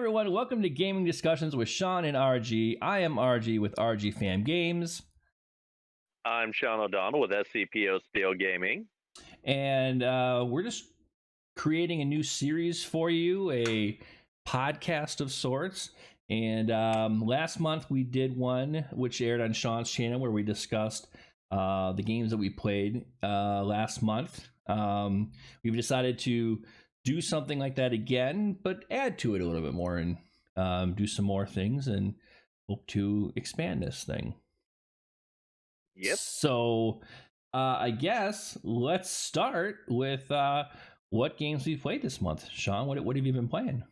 everyone, welcome to Gaming Discussions with Shaun and RG. I am RG with RG Fam Games. I'm Shaun O'Donnell with SCPOSteel Gaming. And we're just creating a new series for you, a podcast of sorts. And last month we did one which aired on Shaun's channel where we discussed the games that we played last month. We've decided to do something like that again, but add to it a little bit more and do some more things and hope to expand this thing. Yep. So I guess let's start with what games we played this month. Shaun, what have you been playing?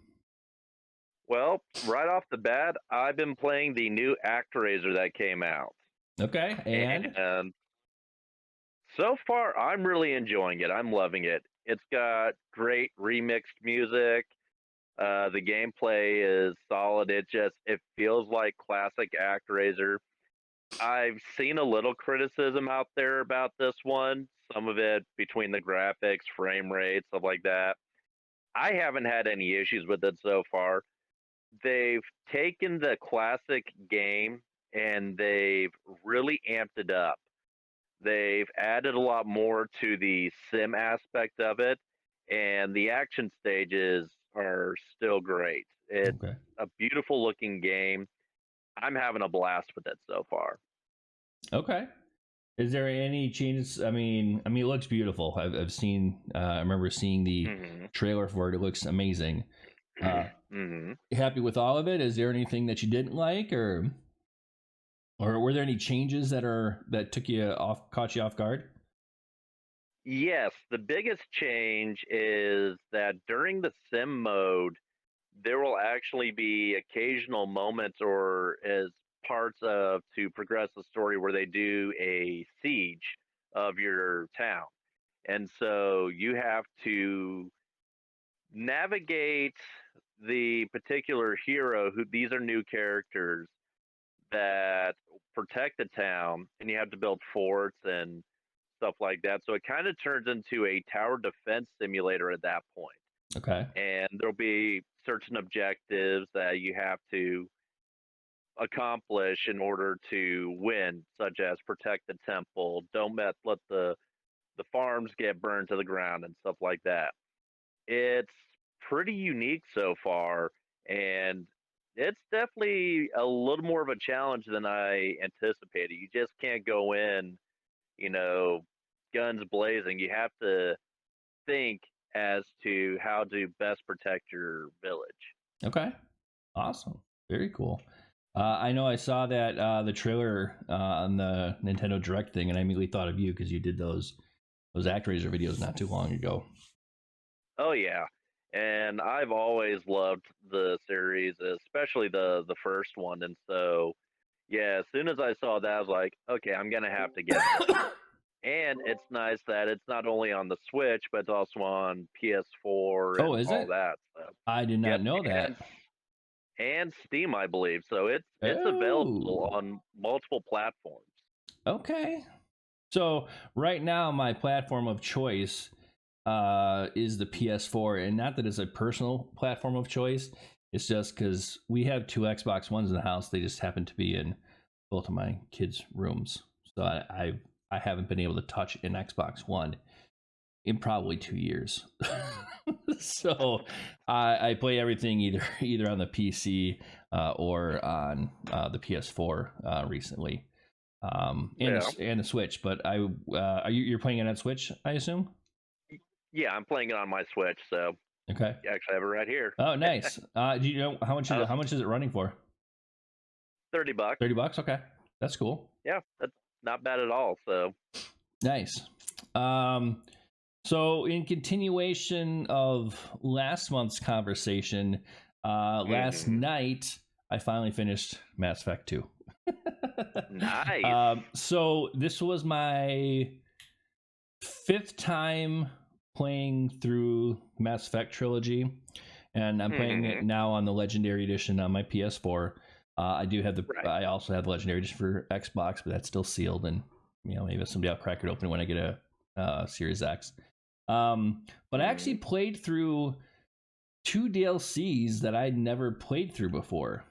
Well, right off the bat, I've been playing the new ActRaiser that came out. Okay, and so far, I'm really enjoying it. I'm loving it. It's got great remixed music. The gameplay is solid. It feels like classic ActRaiser. I've seen a little criticism out there about this one. Some of it between the graphics, frame rate, stuff like that. I haven't had any issues with it so far. They've taken the classic game and they've really amped it up. They've added a lot more to the sim aspect of it, and the action stages are still great. It's a beautiful looking game. I'm having a blast with it so far. Okay. Is there any changes? I mean, it looks beautiful. I've seen. I remember seeing the trailer for it. It looks amazing. Happy with all of it? Is there anything that you didn't like, or were there any changes that caught you off guard? Yes, the biggest change is that during the sim mode, there will actually be occasional moments or as parts of to progress the story where they do a siege of your town. And so you have to navigate the particular hero these are new characters that protect the town, and you have to build forts and stuff like that. So it kind of turns into a tower defense simulator at that point. Okay. And there'll be certain objectives that you have to accomplish in order to win, such as protect the temple, don't let the farms get burned to the ground and stuff like that. It's pretty unique so far, and it's definitely a little more of a challenge than I anticipated. You just can't go in, guns blazing. You have to think as to how to best protect your village. Okay. Awesome. Very cool. I know I saw that the trailer on the Nintendo Direct thing, and I immediately thought of you because you did those ActRaiser videos not too long ago. Oh yeah, and I've always loved the series, especially the first one. And so, yeah, as soon as I saw that, I was like, okay, I'm gonna have to get it. And it's nice that it's not only on the Switch, but it's also on PS4 and all that stuff. I did not know that. And Steam, I believe. So it's available on multiple platforms. Okay. So right now, my platform of choice is the PS4, and not that it's a personal platform of choice. It's just because we have two Xbox Ones in the house. They just happen to be in both of my kids' rooms. So I haven't been able to touch an Xbox One in probably 2 years. So I play everything either on the PC or on the PS4 recently, and the Switch. But you're playing it on Switch, I assume? Yeah, I'm playing it on my Switch. So okay, I actually have it right here. Oh, nice. Do you know how much is it running for? $30. $30. Okay, that's cool. Yeah, that's not bad at all. So nice. So in continuation of last month's conversation, last night I finally finished Mass Effect 2. Nice. So this was my 5th time playing through Mass Effect trilogy, and I'm playing it now on the Legendary Edition on my PS4. I also have the Legendary Edition for Xbox, but that's still sealed, and maybe someday I'll crack it open when I get a Series X. But I actually played through 2 DLCs that I'd never played through before.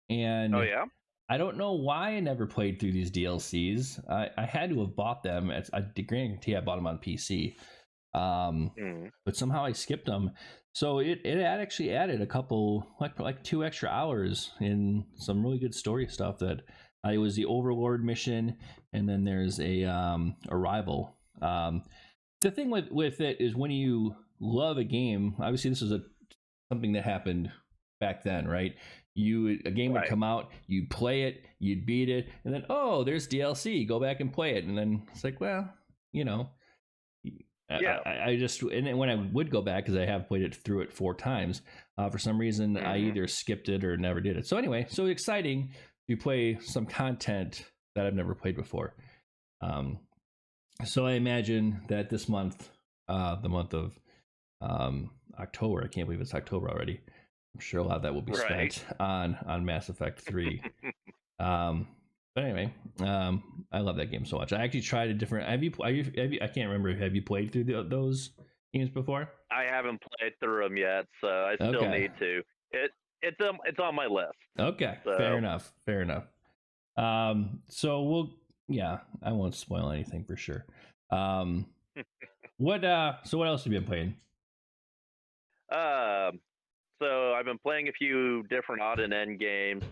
And Oh yeah. I don't know why I never played through these DLCs. I had to have bought them. I guarantee I bought them on PC. But somehow I skipped them. So it actually added a couple, like 2 extra hours in some really good story stuff. That it was the Overlord mission, and then there's a rival. The thing with it is, when you love a game, obviously this is something that happened back then, right? A game would come out, you'd play it, you'd beat it, and then, oh, there's DLC, go back and play it. And then it's like, well, you know, Yeah. I just, and then when I would go back, because I have played it through it 4 times, for some reason I either skipped it or never did it. So anyway, so exciting to play some content that I've never played before. So I imagine that this month, the month of October, I can't believe it's October already. I'm sure a lot of that will be spent on Mass Effect 3. But anyway, I love that game so much. I actually tried a different. Have you? I can't remember. Have you played through those games before? I haven't played through them yet, so I still need to. It's on my list. Okay, so. Fair enough. So I won't spoil anything for sure. So what else have you been playing? So I've been playing a few different odd and end games.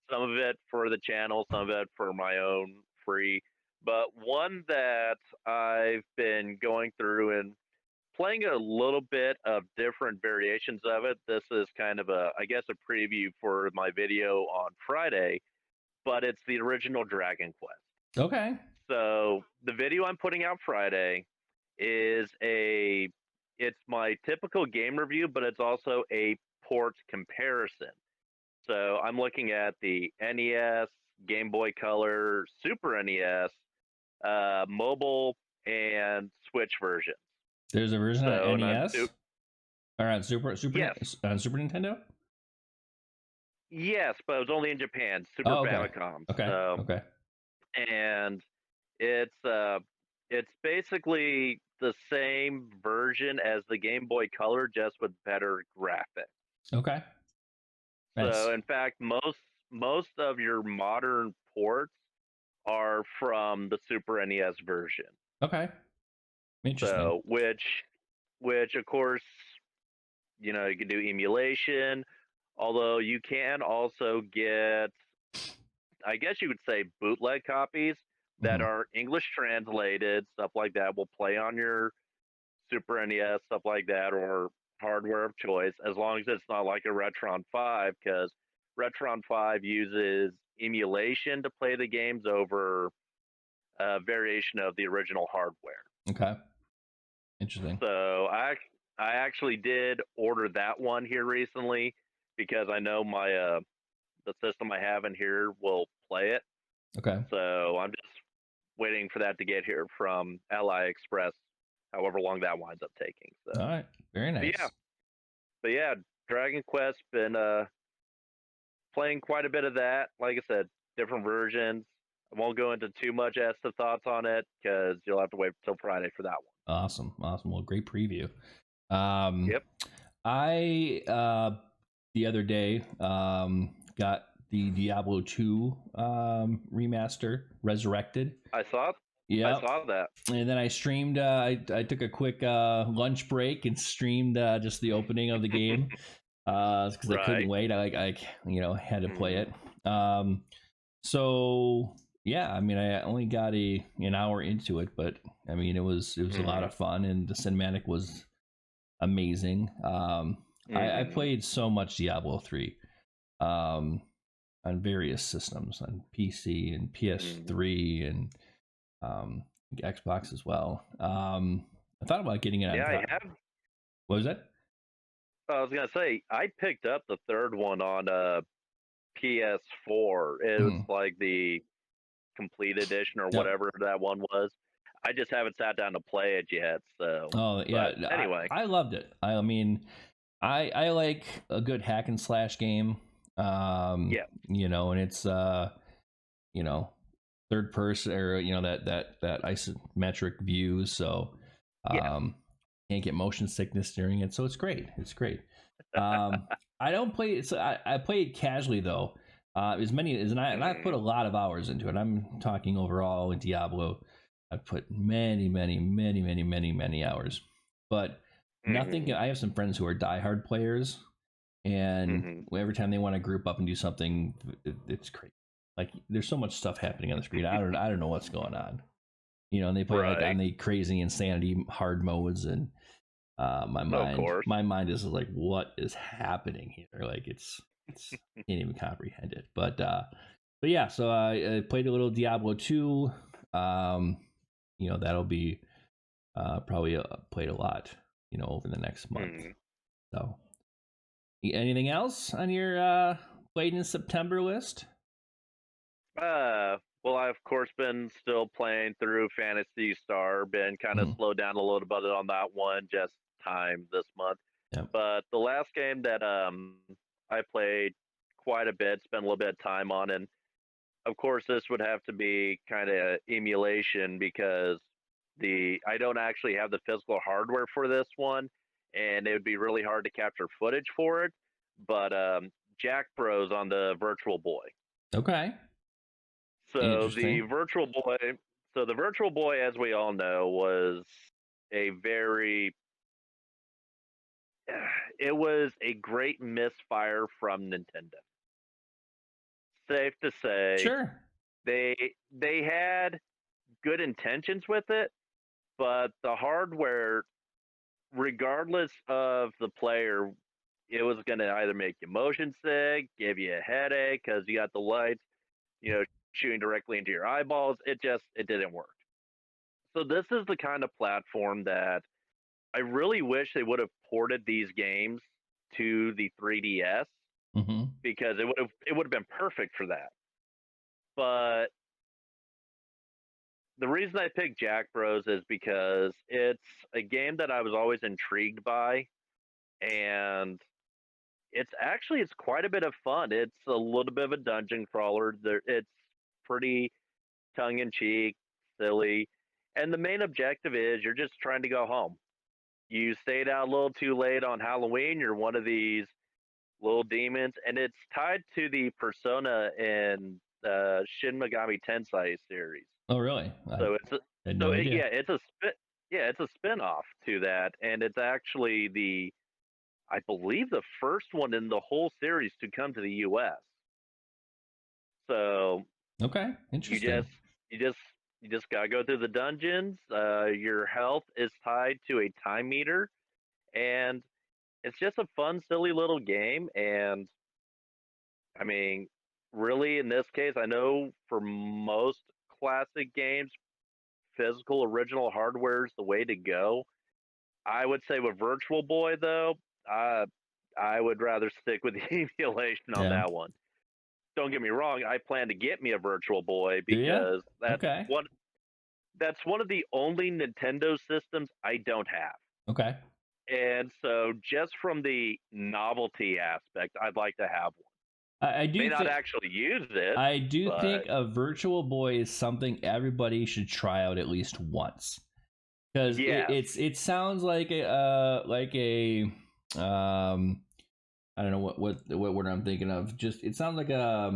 Some of it for the channel, some of it for my own free. But one that I've been going through and playing a little bit of different variations of it. This is kind of a preview for my video on Friday, but it's the original Dragon Quest. Okay. So the video I'm putting out Friday is it's my typical game review, but it's also a port comparison. So I'm looking at the NES, Game Boy Color, Super NES, mobile, and Switch versions. There's a version on NES? Or on Super Nintendo? Yes, but it was only in Japan. Super Famicom. Okay. Okay. And it's basically the same version as the Game Boy Color, just with better graphics. Okay. Nice. So, in fact, most of your modern ports are from the Super NES version. Okay. Interesting. So, which of course, you can do emulation, although you can also get, I guess you would say, bootleg copies that are English translated, stuff like that will play on your Super NES, stuff like that, or hardware of choice, as long as it's not like a Retron 5, because Retron 5 uses emulation to play the games over a variation of the original hardware. Okay. Interesting. So I actually did order that one here recently, because I know my the system I have in here will play it. Okay. So I'm just waiting for that to get here from AliExpress, however long that winds up taking. So. All right. Very nice. But yeah, Dragon Quest, been playing quite a bit of that. Like I said, different versions. I won't go into too much as to thoughts on it, because you'll have to wait till Friday for that one. Awesome. Well, great preview. Yep. I the other day got the Diablo 2 remaster, Resurrected. I saw that. And then I streamed. I took a quick lunch break and streamed just the opening of the game, because I couldn't wait. I had to play it. So yeah, I mean, I only got an hour into it, but I mean, it was a lot of fun, and the cinematic was amazing. I played so much Diablo 3 on various systems, on PC and PS3 and Xbox as well. I thought about getting it on. I have. What was that? I was gonna say, I picked up the third one on PS4. It was like the complete edition or whatever that one was. I just haven't sat down to play it yet. So. Anyway, I loved it. I mean, I like a good hack and slash game. And it's third person, or that isometric view. So can't get motion sickness during it, so it's great. It's great. I don't play it. So I play it casually though. As many as and I put a lot of hours into it. I'm talking overall in Diablo. I put many hours, but nothing. I have some friends who are diehard players, and every time they want to group up and do something, it's crazy. Like there's so much stuff happening on the screen. I don't know what's going on. You know, and they play like on the crazy insanity hard modes, and my mind is like, what is happening here? Like it's can't even comprehend it. But yeah, so I played a little Diablo 2. You know, that'll be probably played a lot, you know, over the next month. So anything else on your played in September list? Well, I've of course been still playing through Phantasy Star, been kind of slowed down a little bit on that one, just time this month. Yep. But the last game that I played quite a bit, spent a little bit of time on, and of course this would have to be kind of emulation because I don't actually have the physical hardware for this one, and it would be really hard to capture footage for it. But Jack Bros on the Virtual Boy. Okay. So the Virtual Boy, as we all know, was a great misfire from Nintendo. Safe to say, sure, they had good intentions with it, but the hardware, regardless of the player, it was going to either make you motion sick, give you a headache because you got the lights, you know, shooting directly into your eyeballs. It didn't work. So this is the kind of platform that I really wish they would have ported these games to the 3DS because it would have been perfect for that. But the reason I picked Jack Bros is because it's a game that I was always intrigued by, and it's quite a bit of fun. It's a little bit of a dungeon crawler. It's pretty tongue-in-cheek, silly, and the main objective is you're just trying to go home. You stayed out a little too late on Halloween. You're one of these little demons, and it's tied to the Persona in the Shin Megami Tensei series. Oh, really? So it's a spin-off to that, and it's actually I believe the first one in the whole series to come to the US. So okay, interesting. You just gotta go through the dungeons. Your health is tied to a time meter, and it's just a fun, silly little game. And I mean, really, in this case, I know for most classic games, physical original hardware is the way to go. I would say with Virtual Boy, though, I would rather stick with the emulation on that one. Don't get me wrong, I plan to get me a Virtual Boy because that's one of the only Nintendo systems I don't have. Okay. And so just from the novelty aspect, I'd like to have one. I do not actually use it. I do think a Virtual Boy is something everybody should try out at least once. Because it sounds like a I don't know what word I'm thinking of. Just it sounds like I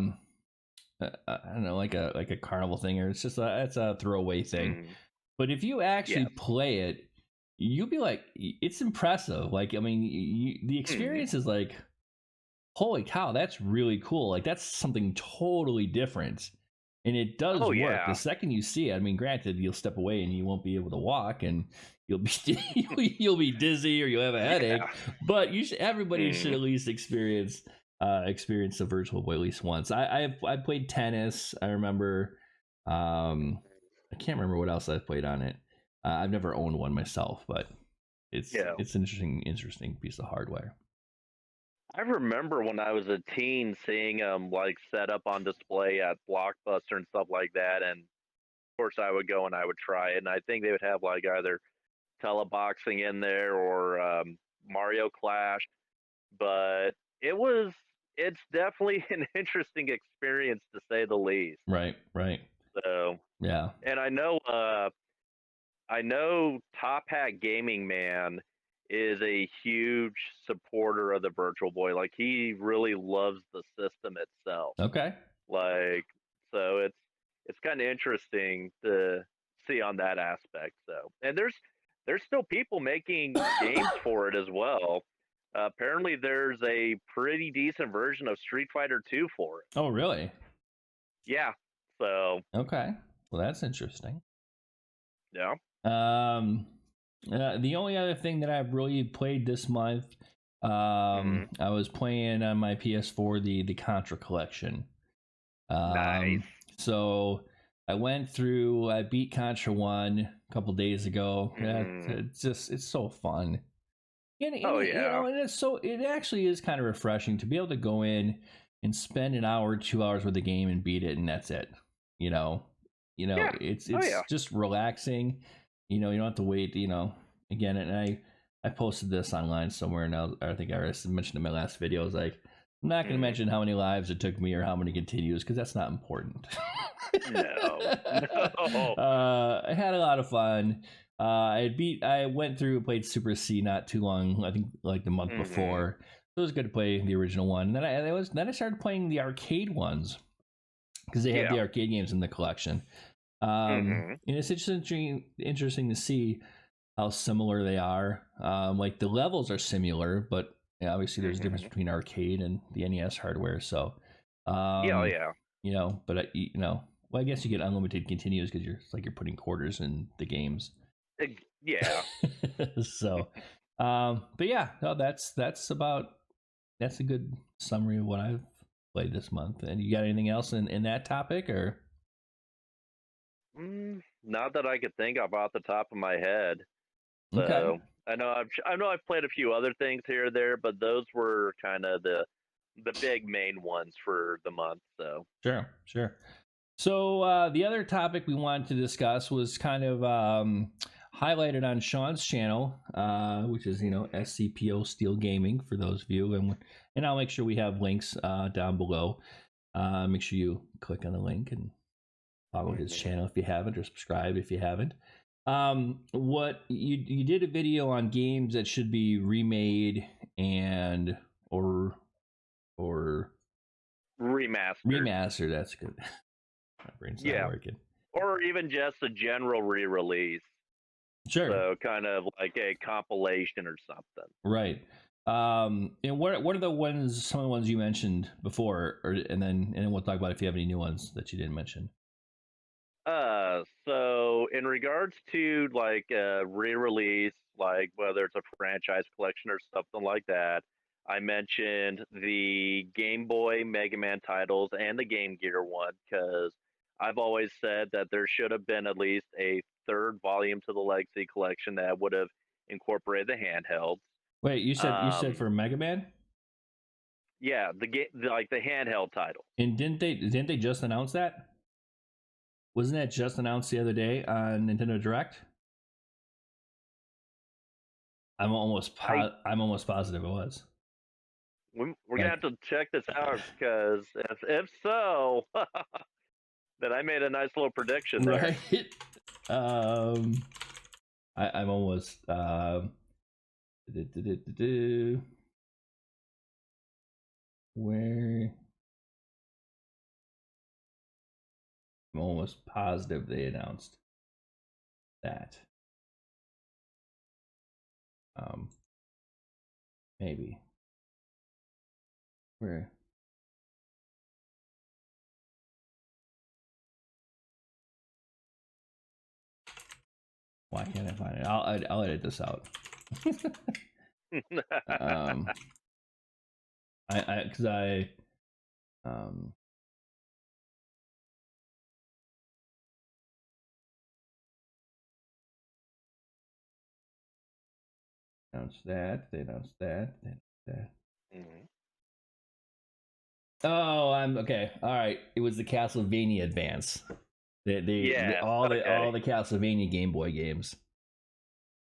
don't know, like a carnival thing, or it's a throwaway thing. But if you actually play it, you'll be like, it's impressive. Like, I mean, the experience is like, holy cow, that's really cool. Like, that's something totally different. And it does work. The second you see it, I mean, granted, you'll step away and you won't be able to walk, and you'll be dizzy or you'll have a headache. But everybody should at least experience the Virtual Boy at least once. I played tennis. I remember. I can't remember what else I've played on it. I've never owned one myself, but it's an interesting piece of hardware. I remember when I was a teen seeing them like set up on display at Blockbuster and stuff like that, and of course I would go and I would try it, and I think they would have like either teleboxing in there or Mario Clash, but it's definitely an interesting experience to say the least. Right. So yeah, and I know I know Top Hat Gaming Man is a huge supporter of the Virtual Boy. Like he really loves the system itself. Okay. Like so it's kind of interesting to see on that aspect. So and there's still people making games for it as well. Apparently there's a pretty decent version of Street Fighter 2 for it. Oh, really? Yeah. So Okay. Well, that's interesting. yeah. The only other thing that I've really played this month, I was playing on my PS4 the Contra Collection. Nice. So I beat Contra 1 a couple days ago. It's so fun. And it actually is kind of refreshing to be able to go in and spend an hour, 2 hours with the game and beat it, and that's it. It's just relaxing. You don't have to wait. Again, and I posted this online somewhere, and I think I already mentioned in my last video. I was like, I'm not going to mention how many lives it took me or how many continues because that's not important. No. I had a lot of fun. I went through and played Super C not too long. I think like the month before. So it was good to play the original one. Then I started playing the arcade ones because they have the arcade games in the collection. And it's interesting to see how similar they are. Like the levels are similar, but obviously there's a difference between arcade and the NES hardware. So but well, I guess you get unlimited continues because you're putting quarters in the games. Yeah. So, but yeah, no, that's a good summary of what I've played this month. And you got anything else in that topic or? Not that I could think of off the top of my head. So okay. I know I've played a few other things here or there, but those were kind of the big main ones for the month. So sure. So the other topic we wanted to discuss was kind of highlighted on Shaun's channel, which is SCPOSteel Gaming for those of you, and I'll make sure we have links down below. Make sure you click on the link and follow his channel if you haven't, or subscribe if you haven't. What you did a video on games that should be remade and or remastered. That's good. My brain's not working. Or even just a general re-release. Sure. So kind of like a compilation or something. Right. And what are some of the ones you mentioned before, and then we'll talk about if you have any new ones that you didn't mention. So in regards to like a re-release, like whether it's a franchise collection or something like that, I mentioned the Game Boy Mega Man titles and the Game Gear one because I've always said that there should have been at least a third volume to the Legacy collection that would have incorporated the handhelds. Wait, you said for Mega Man? Yeah, the handheld title. And didn't they just announce that? Wasn't that just announced the other day on Nintendo Direct? I'm almost positive it was. We're gonna have to check this out because if so, then I made a nice little prediction there. Right. I'm almost where I'm almost positive they announced that. Maybe. Where? Why can't I find it? I'll edit this out. Announced that. They announced that. Oh, I'm okay. All right. It was the Castlevania Advance. All the Castlevania Game Boy games.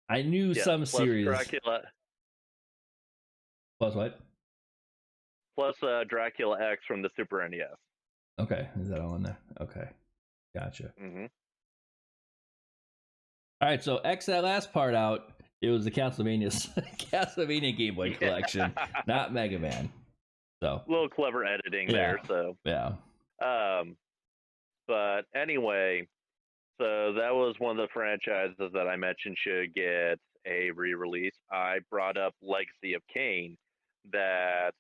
I knew some series. Dracula. Plus what? Plus Dracula X from the Super NES. Okay, is that all in there? Okay, gotcha. All right, so X that last part out. It was the Castlevania Castlevania Game Boy Collection, not Mega Man. So A little clever editing there. So yeah. But anyway, so that was one of the franchises that I mentioned should get a re-release. I brought up Legacy of Kain, that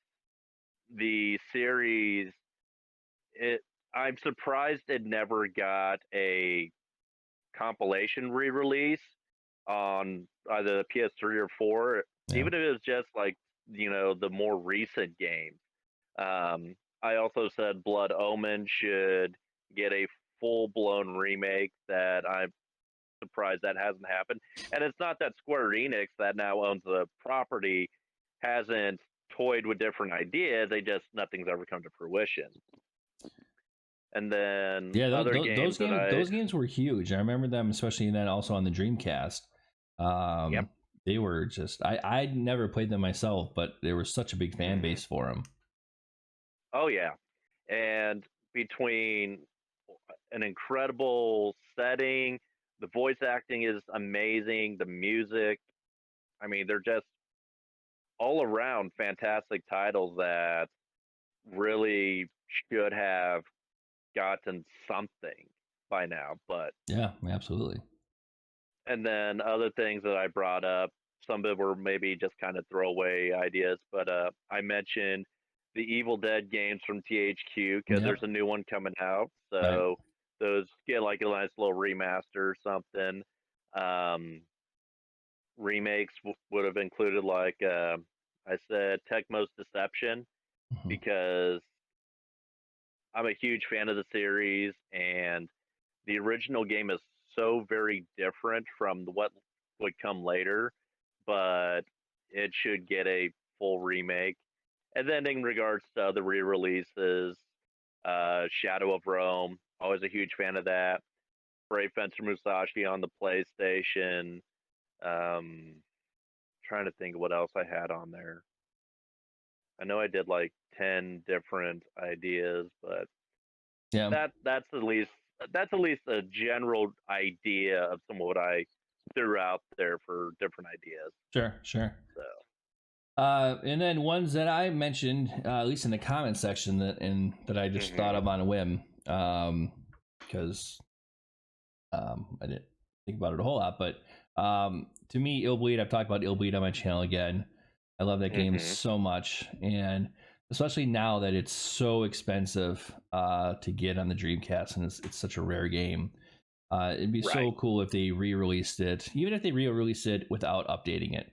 the series, I'm surprised it never got a compilation re-release on either the PS3 or 4, even if it was just like, the more recent games. I also said Blood Omen should get a full-blown remake. That I'm surprised that hasn't happened. And it's not that Square Enix, that now owns the property, hasn't toyed with different ideas. Nothing's ever come to fruition. And then those games were huge. I remember them, especially then also on the Dreamcast. Yep. They were just, I never played them myself, but there was such a big fan base for them. Oh yeah, and between an incredible setting, the voice acting is amazing, the music, I mean, they're just all around fantastic titles that really should have gotten something by now. But yeah, absolutely. And then other things that I brought up, some of it were maybe just kind of throwaway ideas, but I mentioned the Evil Dead games from THQ, because there's a new one coming out. So those get like a nice little remaster or something. Remakes would have included, like, I said, Tecmo's Deception, because I'm a huge fan of the series, and the original game is so very different from what would come later, but it should get a full remake. And then in regards to other re-releases, Shadow of Rome, always a huge fan of that. Brave Fencer Musashi on the PlayStation. Trying to think of what else I had on there. I know I did like 10 different ideas, but that's at least a general idea of some of what I threw out there for different ideas. Sure. So. And then ones that I mentioned, at least in the comment section, that I just thought of on a whim, because I didn't think about it a whole lot. But to me, Illbleed, I've talked about Illbleed on my channel again. I love that game so much, and especially now that it's so expensive to get on the Dreamcast, and it's such a rare game. It'd be so cool if they re-released it, even if they re-released it without updating it.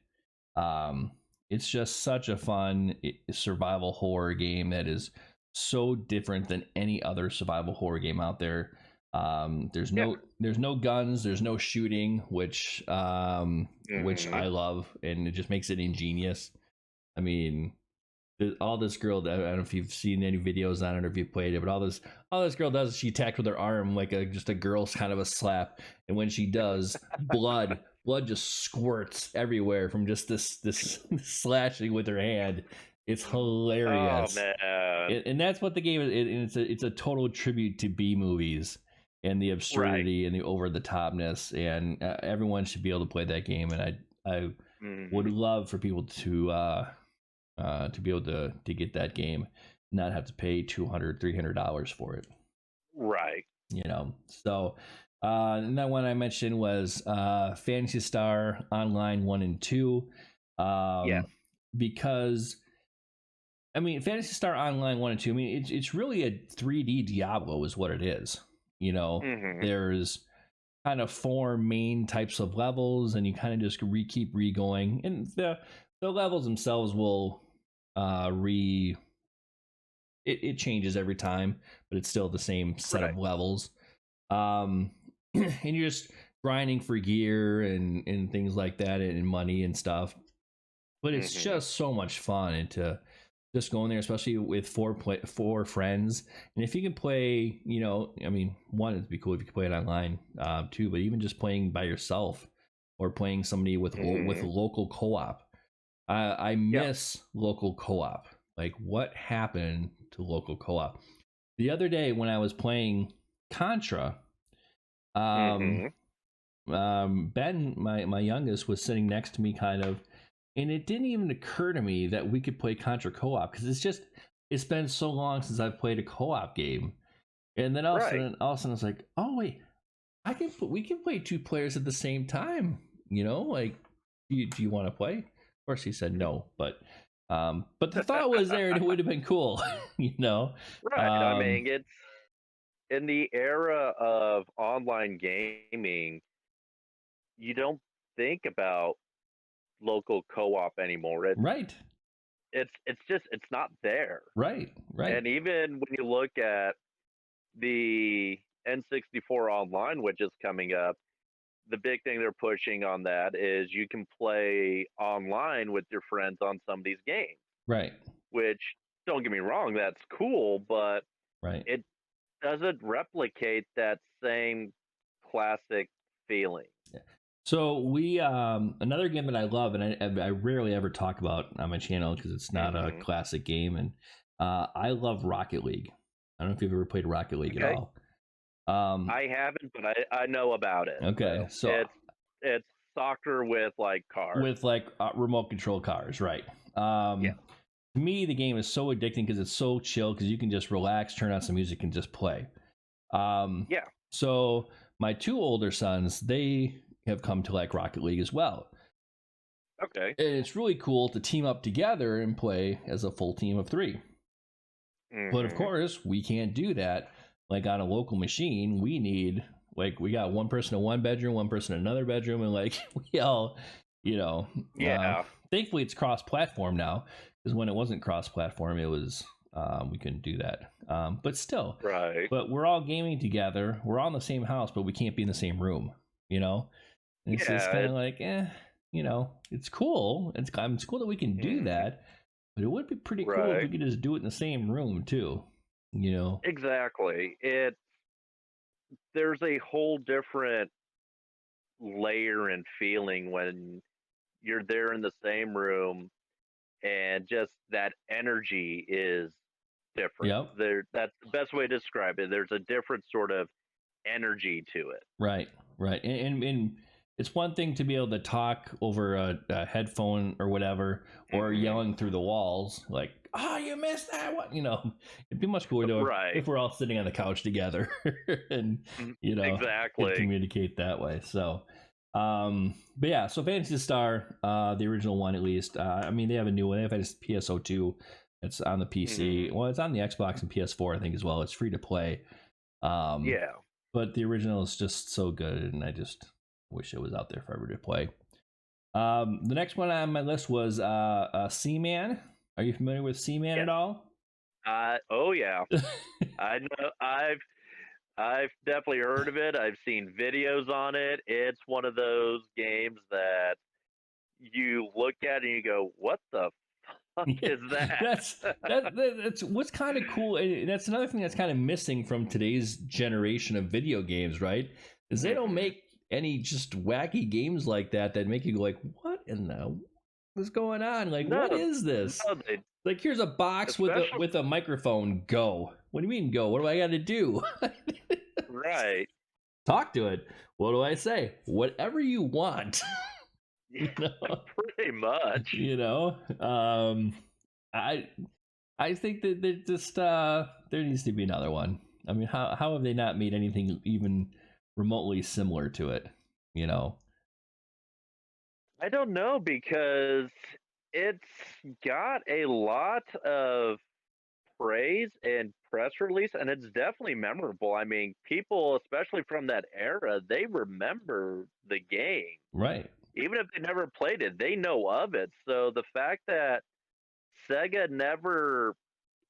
It's just such a fun survival horror game that is so different than any other survival horror game out there. There's no guns, there's no shooting, which I love, and it just makes it ingenious. I mean, all this girl, I don't know if you've seen any videos on it or if you've played it, but all this girl does is she attacks with her arm like just a girl's kind of a slap, and when she does, blood just squirts everywhere from just this slashing with her hand. It's hilarious. Oh man! And that's what the game is. It's a total tribute to B movies and the absurdity and the over the topness, and everyone should be able to play that game. And I would love for people to be able to get that game, not have to pay $200-$300 for it. Right. So and that one I mentioned was Phantasy Star Online 1 and 2. Because I mean, Phantasy Star Online 1 and 2, I mean, it's really a 3D Diablo is what it is. There's kind of 4 main types of levels, and you kind of just keep re-going. And the levels themselves will it changes every time, but it's still the same set of levels. And you're just grinding for gear and things like that, and money and stuff. But it's just so much fun, and to just go in there, especially with 4 friends. And if you can play, I mean, one, it'd be cool if you could play it online, too, but even just playing by yourself or playing somebody with local co-op. I miss local co-op. Like, what happened to local co-op? The other day when I was playing Contra, Ben, my youngest, was sitting next to me kind of, and it didn't even occur to me that we could play Contra co-op, because it's been so long since I've played a co-op game. And then all of a sudden I was like, oh wait, we can play 2 players at the same time, like, do you want to play? Of course he said no, but the thought was there, and it would have been cool. Right. I mean, it's in the era of online gaming, you don't think about local co-op anymore. Right. It's not there. Right. And even when you look at the N64 Online, which is coming up, the big thing they're pushing on that is you can play online with your friends on some of these games. Right. Which, don't get me wrong, that's cool, but right. It doesn't replicate that same classic feeling. Yeah. So we another game that I love, and I rarely ever talk about on my channel because it's not a classic game, and I love Rocket League. I don't know if you've ever played Rocket League at all. I haven't, but I know about it. Okay, so it's soccer with like cars, with like remote control cars, right? Yeah. To me, the game is so addicting because it's so chill, because you can just relax, turn on some music, and just play. Yeah. So my 2 older sons, they have come to like Rocket League as well. Okay. And it's really cool to team up together and play as a full team of 3. But of course, we can't do that like on a local machine. We need, like, we got one person in one bedroom, one person in another bedroom, and like we all, yeah. Thankfully, it's cross-platform now, because when it wasn't cross-platform, it was we couldn't do that. But still, right. But we're all gaming together. We're all in the same house, but we can't be in the same room. And it's just kind of like, it's cool. It's cool that we can do that, but it would be pretty cool if we could just do it in the same room too. Exactly. There's a whole different layer and feeling when you're there in the same room, and just that energy is different. Yep. That's the best way to describe it. There's a different sort of energy to it. Right. And it's one thing to be able to talk over a headphone or whatever, or yelling through the walls like, oh, you missed that one. It'd be much cooler if we're all sitting on the couch together and, exactly communicate that way. So, but yeah, so Phantasy Star, the original one at least. I mean, they have a new one. They have a PSO2. It's on the PC. Well, it's on the Xbox and PS4, I think, as well. It's free to play. Yeah. But the original is just so good, and I just wish it was out there forever to play. The next one on my list was Seaman. Are you familiar with Seaman at all? Oh yeah. I know. I've definitely heard of it. I've seen videos on it. It's one of those games that you look at and you go, "What the fuck is that?" That's what's kind of cool. And that's another thing that's kind of missing from today's generation of video games, right? Is they don't make any just wacky games like that make you go like, "What in the what's going on? Like, what is this?" No, like, here's a box with a microphone. Go. What do you mean go? What do I got to do? Right. Talk to it. What do I say? Whatever you want. Pretty much. I think that there just there needs to be another one. I mean, how have they not made anything even remotely similar to it? I don't know, because it's got a lot of praise and press release, and it's definitely memorable. I mean, people, especially from that era, they remember the game. Right. Even if they never played it, they know of it. So the fact that Sega never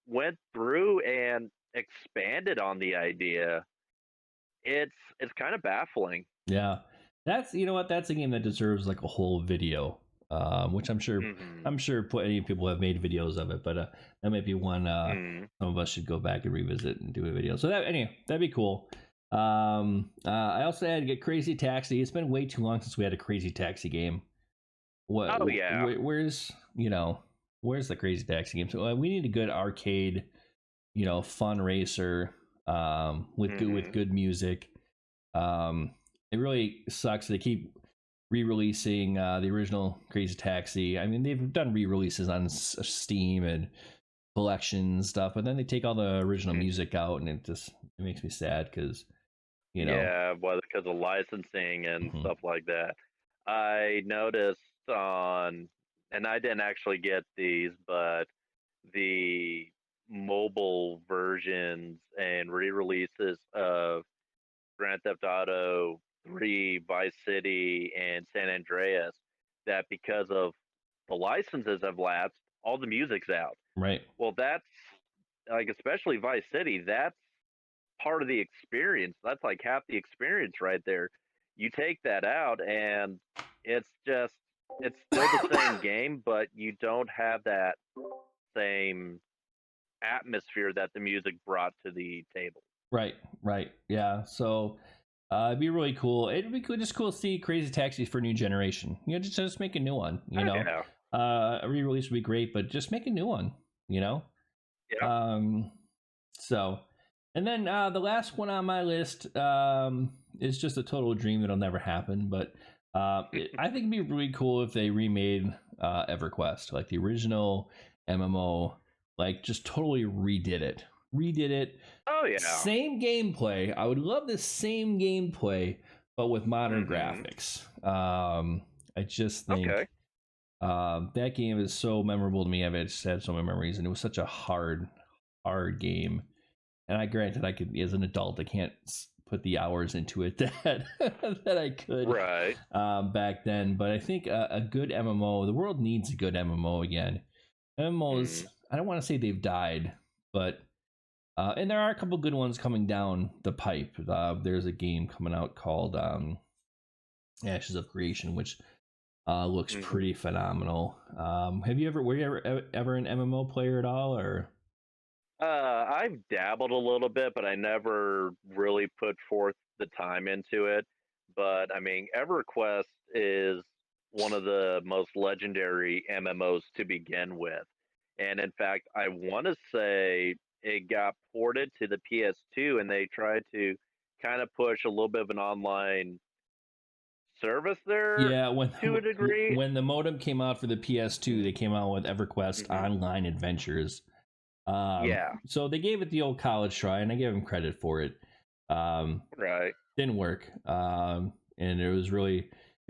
went through and expanded on the idea, it's kind of baffling. Yeah. That's, that's a game that deserves like a whole video. Which I'm sure plenty of people have made videos of it, but that might be one some of us should go back and revisit and do a video. So that'd be cool. I also had to get Crazy Taxi. It's been way too long since we had a Crazy Taxi game. Oh yeah. Where's the Crazy Taxi game? So we need a good arcade, fun racer, with good music. it really sucks. They keep re-releasing the original Crazy Taxi. I mean, they've done re-releases on Steam and collection stuff, but then they take all the original music out, and it makes me sad because yeah, whether because of licensing and stuff like that. I noticed on, and I didn't actually get these, but the mobile versions and re-releases of Grand Theft Auto 3, Vice City, and San Andreas, that because of the licenses have lapsed, all the music's out. Right. Well, that's like, especially Vice City, that's part of the experience. That's like half the experience right there. You take that out, and it's still the same game, but you don't have that same atmosphere that the music brought to the table. Right. Yeah. So it'd be really cool. It'd be cool, just cool to see Crazy Taxi for a new generation. Just make a new one. Yeah. A re-release would be great, but just make a new one. Yeah. So, and then the last one on my list is just a total dream that'll never happen. But I think it'd be really cool if they remade EverQuest, like the original MMO, like just totally redid it. Oh yeah. Same gameplay. I would love the same gameplay, but with modern graphics. I just think that game is so memorable to me. I've just had so many memories, and it was such a hard game. And granted, I could, as an adult, I can't put the hours into it that I could back then. But I think a good MMO, the world needs a good MMO again. MMOs, I don't want to say they've died, but and there are a couple good ones coming down the pipe. There's a game coming out called Ashes of Creation, which looks pretty phenomenal. Were you ever an MMO player at all, or? I've dabbled a little bit, but I never really put forth the time into it. But I mean, EverQuest is one of the most legendary MMOs to begin with. And in fact, I want to say it got ported to the PS2, and they tried to kind of push a little bit of an online service there. Yeah, to a degree. When the modem came out for the PS2, they came out with EverQuest Online Adventures. So they gave it the old college try, and I gave them credit for it. Didn't work. And it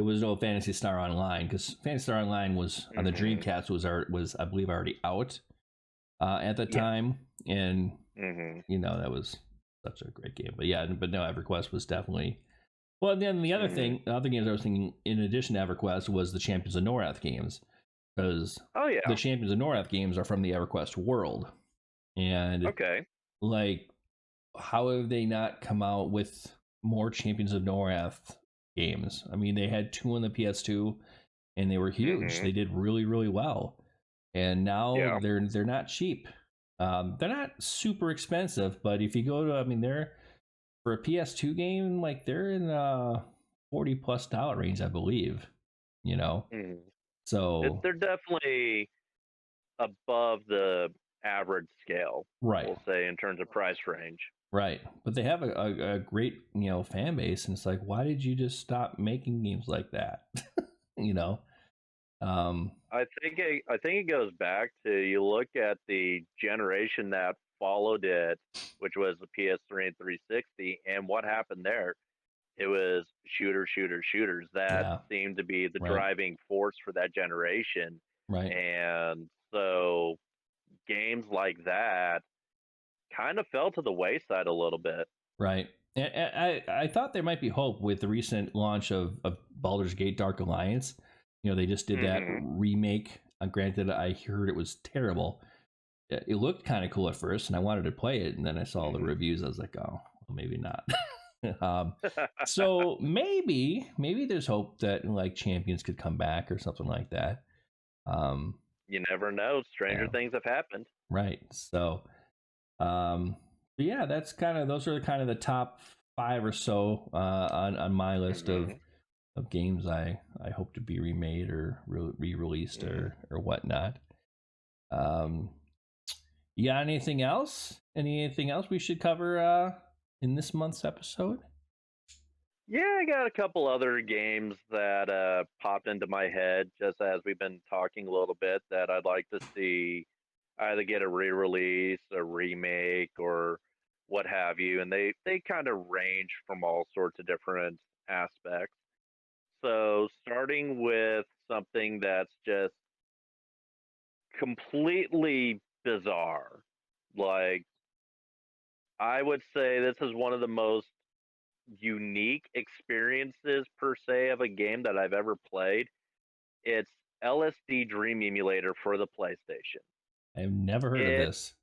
was no Phantasy Star Online, because Phantasy Star Online was on the Dreamcast was I believe already out at the time, and that was such a great game. But no, EverQuest was definitely. Well, then the other games I was thinking in addition to EverQuest was the Champions of Norath games, because the Champions of Norath games are from the EverQuest world. And like, how have they not come out with more Champions of Norath games? I mean, they had 2 on the PS2, and they were huge. They did really, really well. And now they're not cheap. They're not super expensive, but if you go to, I mean, they're for a PS2 game, like they're in the $40+ range, I believe. So they're definitely above the average scale, we'll say, in terms of price range. Right, but they have a great fan base, and it's like, why did you just stop making games like that? I think it goes back to, you look at the generation that followed it, which was the PS3 and 360, and what happened there. It was shooters. That seemed to be the driving force for that generation. And so games like that kind of fell to the wayside a little bit. And I thought there might be hope with the recent launch of Baldur's Gate Dark Alliance. They just did that remake. Granted, I heard it was terrible. It looked kind of cool at first, and I wanted to play it, and then I saw the reviews. I was like, oh, well, maybe not. So maybe there's hope that like Champions could come back or something like that. You never know. Stranger things have happened. Right. So, that's those are kind of the top 5 or so on my list of games I hope to be remade or re-released or whatnot. You got anything else? Anything else we should cover in this month's episode? Yeah, I got a couple other games that popped into my head just as we've been talking a little bit that I'd like to see either get a re-release, a remake, or what have you. And they kind of range from all sorts of different aspects. So starting with something that's just completely bizarre, like I would say this is one of the most unique experiences per se of a game that I've ever played. It's LSD Dream Emulator for the PlayStation. I've never heard of It this.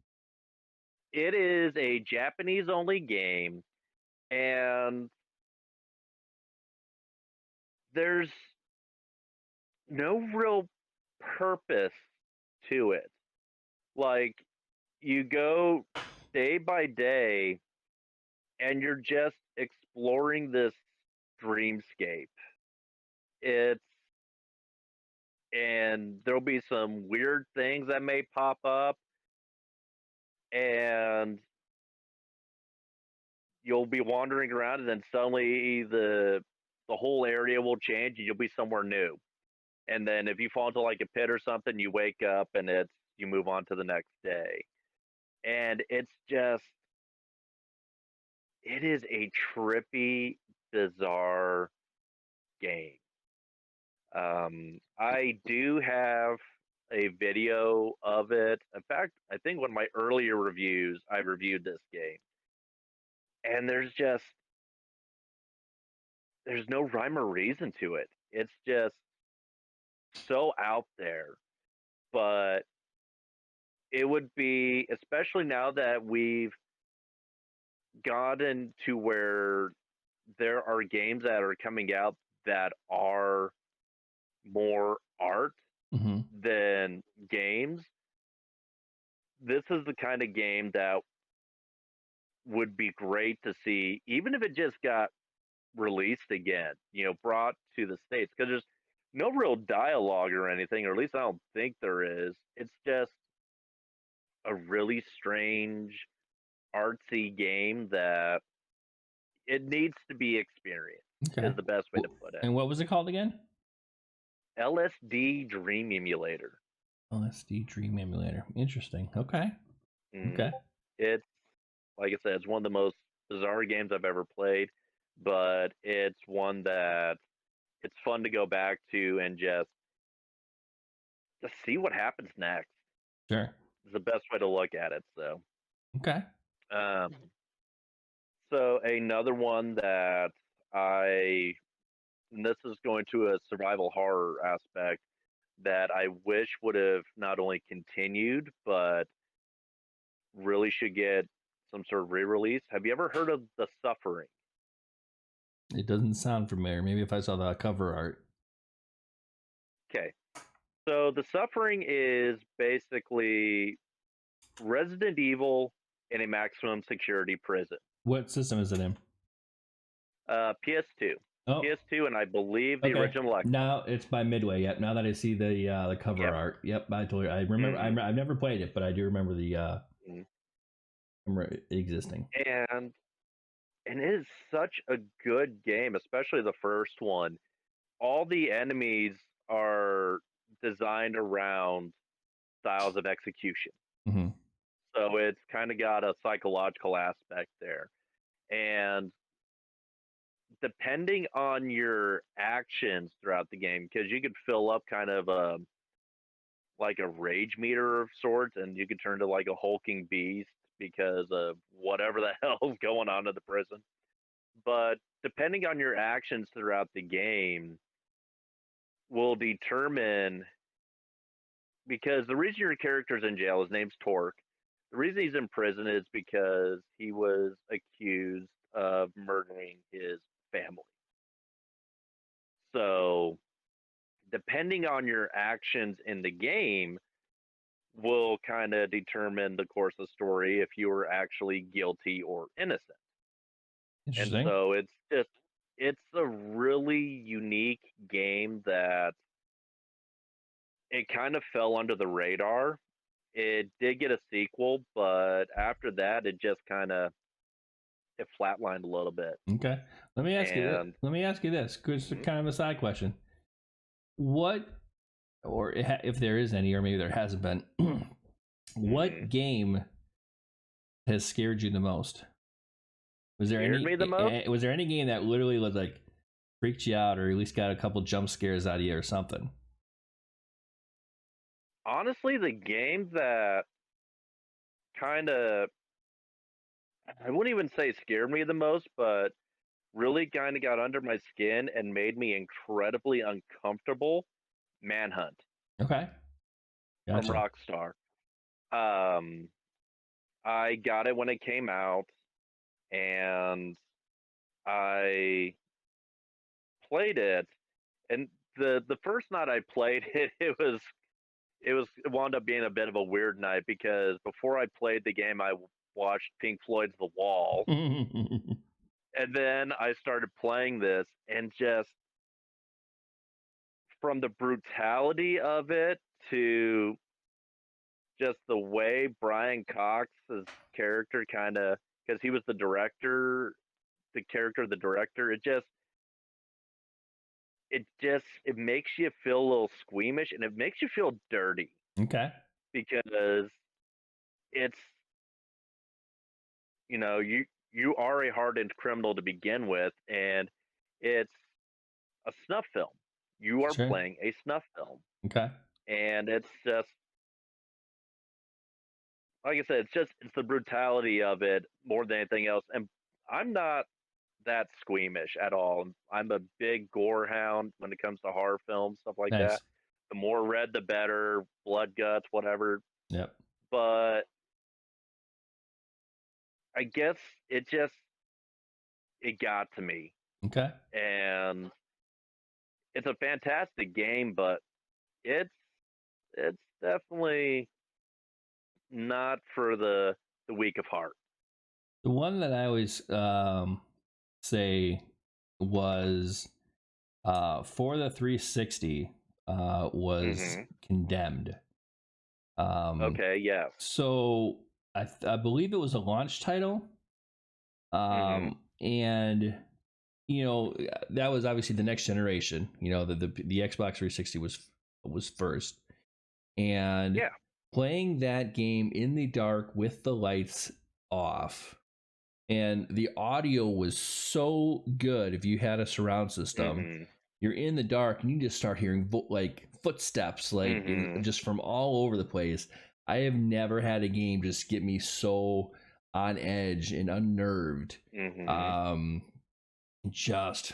it is a Japanese only game, and there's no real purpose to it. Like you go day by day and you're just exploring this dreamscape. It's and there'll be some weird things that may pop up, and you'll be wandering around, and then suddenly the whole area will change and you'll be somewhere new. And then if you fall into like a pit or something, you wake up and it's you move on to the next day. And it's just it is a trippy, bizarre game. I do have a video of it. In fact, I think one of my earlier reviews, I reviewed this game, and there's no rhyme or reason to it. It's just so out there, but it would be, especially now that we've gotten to where there are games that are coming out that are more art Hmm. than games. This is the kind of game that would be great to see, even if it just got released again, brought to the States, because there's no real dialogue or anything, or at least I don't think there is. It's just a really strange, artsy game that it needs to be experienced, Okay. is the best way to put it. And what was it called again? LSD Dream Emulator. LSD Dream Emulator. Interesting. Okay. Mm. Okay. It's, like I said, it's one of the most bizarre games I've ever played, but it's one that it's fun to go back to and just see what happens next. Sure. Is the best way to look at it. So, Okay. um, so another one that I, and this is going to a survival horror aspect that I wish would have not only continued but really should get some sort of re-release. Have you ever heard of The Suffering? It doesn't sound familiar. Maybe if I saw the cover art. Okay, so The Suffering is basically Resident Evil in a maximum security prison. What system is it in? PS2. Oh, PS2, and I believe the okay. original Xbox. Now it's by Midway. Yep. Now that I see the cover Yep. art. Yep. I totally. I remember. Mhm. I've never played it, but I do remember the Mhm. remember it existing. And it is such a good game, especially the first one. All the enemies are designed around styles of execution. Hmm. So it's kind of got a psychological aspect there. And depending on your actions throughout the game, because you could fill up kind of like a rage meter of sorts, and you could turn to like a hulking beast because of whatever the hell's going on in the prison. But depending on your actions throughout the game will determine, because the reason your character's in jail, his name's Torque. The reason he's in prison is because he was accused of murdering his family. So, depending on your actions in the game, will kind of determine the course of the story if you were actually guilty or innocent. And Interesting. so it's a really unique game that it kind of fell under the radar. It did get a sequel, but after that, it just kind of it flatlined a little bit. Okay. Let me ask you. And Let me ask you this. It's Mhm. kind of a side question. What, or if there is any, or maybe there hasn't been, what game has scared you the most? Was there Scared me the most? Was there any game that literally was like freaked you out, or at least got a couple jump scares out of you, or something? Honestly, the game that kind of, I wouldn't even say scared me the most, but really kind of got under my skin and made me incredibly uncomfortable, Manhunt Okay, from gotcha. Rockstar. Um, I got it when it came out, and I played it. And the first night I played it, it wound up being a bit of a weird night because before I played the game, I watched Pink Floyd's The Wall, and then I started playing this, and just from the brutality of it to just the way Brian Cox's character kind of, because he was the director, the character of the director, it makes you feel a little squeamish, and it makes you feel dirty Okay, because it's, you are a hardened criminal to begin with, and it's a snuff film. You are sure. playing a snuff film, Okay, and it's just, like I said, it's the brutality of it more than anything else. And I'm not that squeamish at all. I'm a big gore hound when it comes to horror films, stuff like that. nice. The more red, the better. Blood, guts, whatever. Yep. But I guess it just it got to me, Okay. and it's a fantastic game, but it's it's definitely not for the weak of heart. The one that I always say was for the 360 was Hmm. Condemned. Um, Okay. Yes. so I believe it was a launch title. Hmm. And that was obviously the next generation. The Xbox 360 was first, and Yeah. playing that game in the dark with the lights off, and the audio was so good. If you had a surround system, Hmm. you're in the dark and you just start hearing like footsteps, like Hmm. just from all over the place. I have never had a game just get me so on edge and unnerved. Hmm. Um, just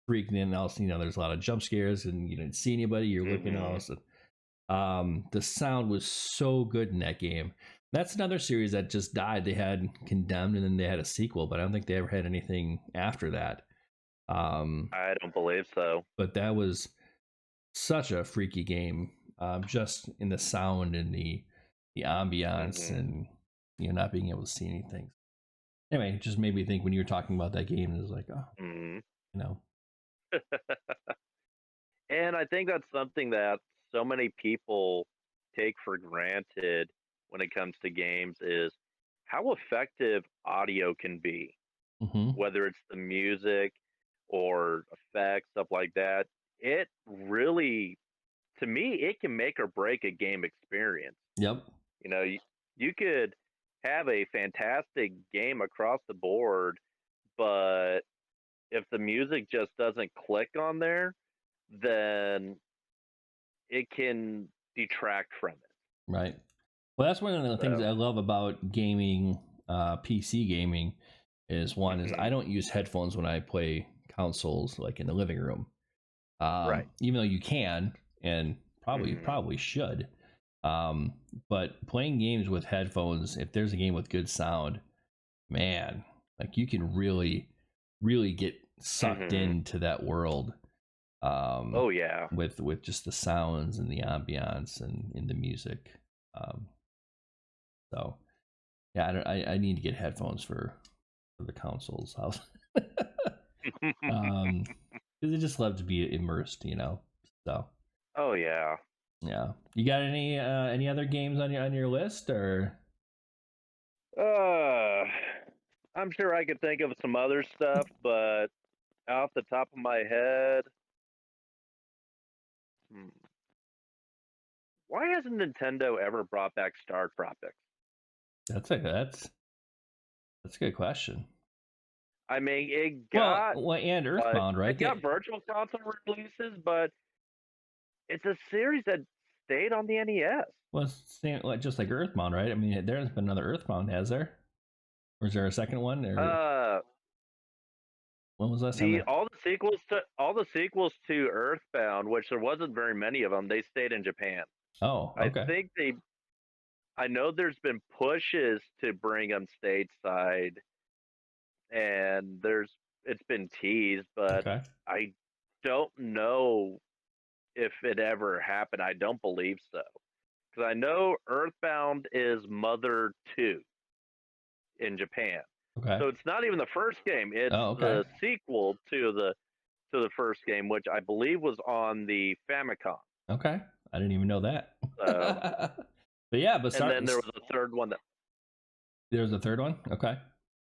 freaking in. Else, there's a lot of jump scares, and you didn't see anybody. You're looking Hmm. else. The sound was so good in that game. That's another series that just died. They had Condemned, and then they had a sequel, but I don't think they ever had anything after that. I don't believe so. But that was such a freaky game, just in the sound and the ambiance, Hmm. and not being able to see anything. Anyway, it just made me think when you were talking about that game. It was like, oh, Hmm. you know, And I think that's something that so many people take for granted when it comes to games is how effective audio can be, mm-hmm. whether it's the music or effects, stuff like that. It really, to me, it can make or break a game experience. Yep, You could have a fantastic game across the board, but if the music just doesn't click on there, then it can detract from it. right. Well, that's one of the things So, I love about gaming, PC gaming, is one is I hmm. don't use headphones when I play consoles like in the living room. Right. Even though you can and probably Hmm. probably should. Um, but playing games with headphones, if there's a game with good sound, man, like you can really get sucked Hmm. into that world. Um, Oh yeah. with just the sounds and the ambiance and in the music. Um, so yeah, I need to get headphones for the consoles house. Because I just love to be immersed. So Oh yeah. yeah, you got any other games on your list or? Uh, I'm sure I could think of some other stuff, but off the top of my head, why hasn't Nintendo ever brought back Star Tropics? That's a good question. I mean, it got and Earthbound, right? It got virtual console releases, but it's a series that stayed on the NES. Well, just like Earthbound, right? I mean, there hasn't been another Earthbound, has there? Or is there a second one? Or when was last time? All the sequels to Earthbound, which there wasn't very many of them, they stayed in Japan. Oh, okay. I know there's been pushes to bring them stateside, and it's been teased, but okay. I don't know if it ever happened. I don't believe so, because I know Earthbound is Mother 2 in Japan. Okay. So it's not even the first game; it's the sequel to the first game, which I believe was on the Famicom. Okay, I didn't even know that. So, but yeah, and then there was a third one there was a third one. Okay.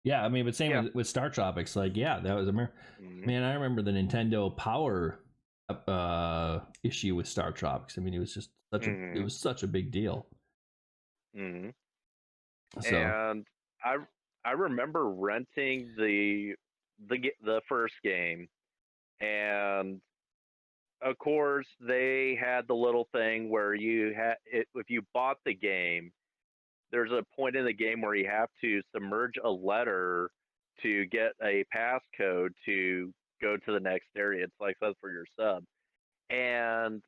Yeah, I mean, but same with Star Tropics. Like, yeah, that was man. I remember the Nintendo Power issue with Star Tropics. I mean, it was just such a big deal. Mm-hmm. So. And I remember renting the first game, and of course they had the little thing where if you bought the game, there's a point in the game where you have to submerge a letter to get a passcode to go to the next area. It's like that's for your sub. And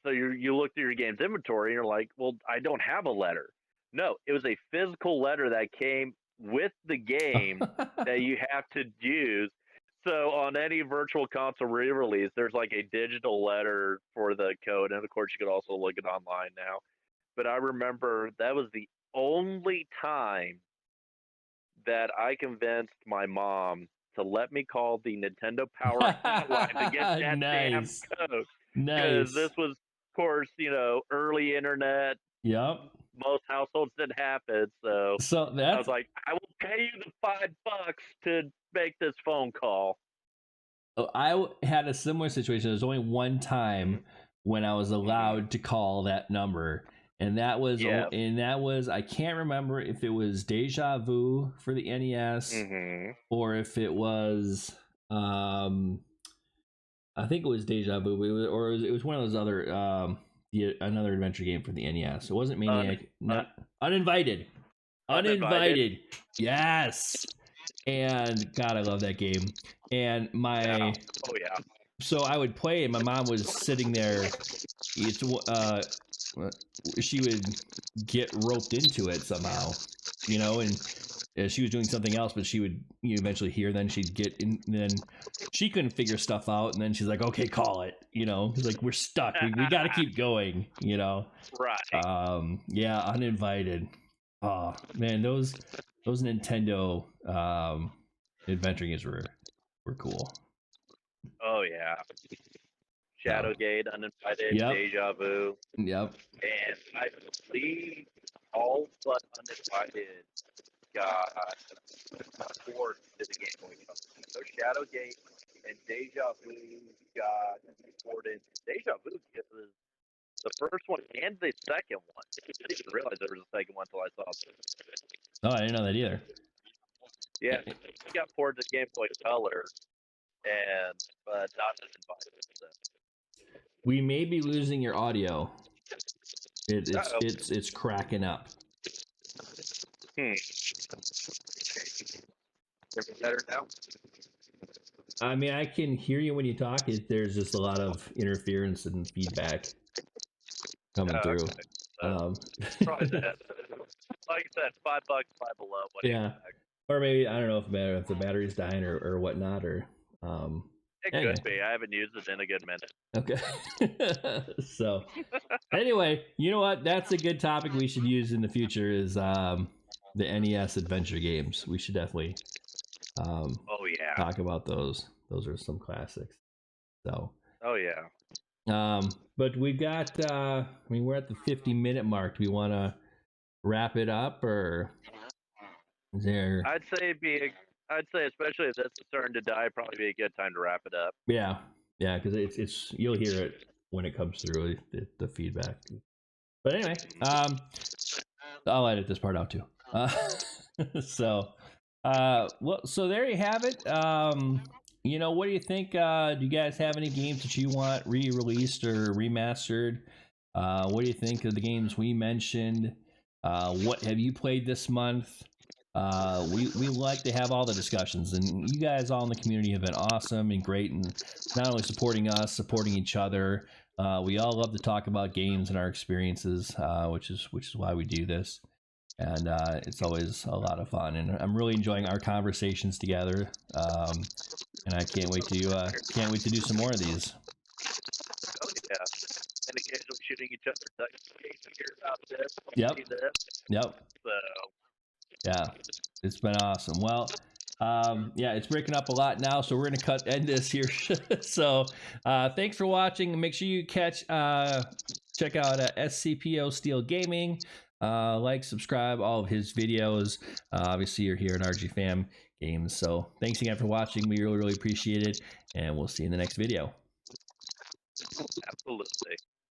so you look through your game's inventory and you're like, well, I don't have a letter. No, it was a physical letter that came with the game that you have to use. So on any virtual console re-release, there's like a digital letter for the code, and of course you could also look it online now. But I remember that was the only time that I convinced my mom to let me call the Nintendo Power line to get that damn code. Because this was, of course, early internet. Yep. Most households didn't have it, so I was like, I will pay you the $5 to make this phone call. I had a similar situation. There's only one time when I was allowed to call that number, and that was I can't remember if it was Deja Vu for the NES or if it was I think it was Deja Vu, or it was one of those other another adventure game for the NES. It wasn't Maniac. Uninvited. Uninvited. Yes. And God, I love that game. And so I would play, and my mom was sitting there. She would get roped into it somehow, and she was doing something else, but she would eventually hear. Then she'd get in, and then she couldn't figure stuff out, and then she's like, "Okay, call it." Like, we're stuck. We got to keep going. Right. Yeah, Uninvited. Oh man, those Nintendo adventure games were cool. Oh yeah. Shadowgate, Uninvited, Deja Vu. Yep. And I believe all but Uninvited got ported to the Game Boy Color. So Shadowgate and Deja Vu got ported. Deja Vu is the first one and the second one. I didn't even realize there was a second one until I saw it. Oh, I didn't know that either. Yeah, it got ported to Game Boy Color, but not Uninvited. So. We may be losing your audio. It's cracking up. Better now? I mean, I can hear you when you talk. There's just a lot of interference and feedback coming through. Probably that. Like I said, $5, $5 below. Yeah. Or maybe, I don't know if the battery's dying or whatnot, or it could be. I haven't used it in a good minute. Okay. So anyway, you know what? That's a good topic we should use in the future is the NES adventure games. We should definitely talk about those. Those are some classics. So but we've got we're at the 50-minute mark. Do we want to wrap it up, or there? I'd say especially if this is starting to die, probably be a good time to wrap it up. Yeah, yeah, because it's you'll hear it when it comes through the feedback. But anyway, I'll edit this part out too. So, well, so there you have it. You know, what do you think? Do you guys have any games that you want re-released or remastered? What do you think of the games we mentioned? What have you played this month? We like to have all the discussions, and you guys all in the community have been awesome and great, and not only supporting us, supporting each other. We all love to talk about games and our experiences, which is why we do this, and it's always a lot of fun. And I'm really enjoying our conversations together, and I can't wait to do some more of these. Oh yeah, and occasionally shooting each other. About this. Yep. Yep. So. Yeah, it's been awesome. Well, yeah, it's breaking up a lot now, so we're gonna end this here. So, thanks for watching. Make sure you check out SCPOSteel Gaming. Like, subscribe, all of his videos. Obviously, you're here at RG Fam Games. So, thanks again for watching. We really appreciate it, and we'll see you in the next video. Absolutely.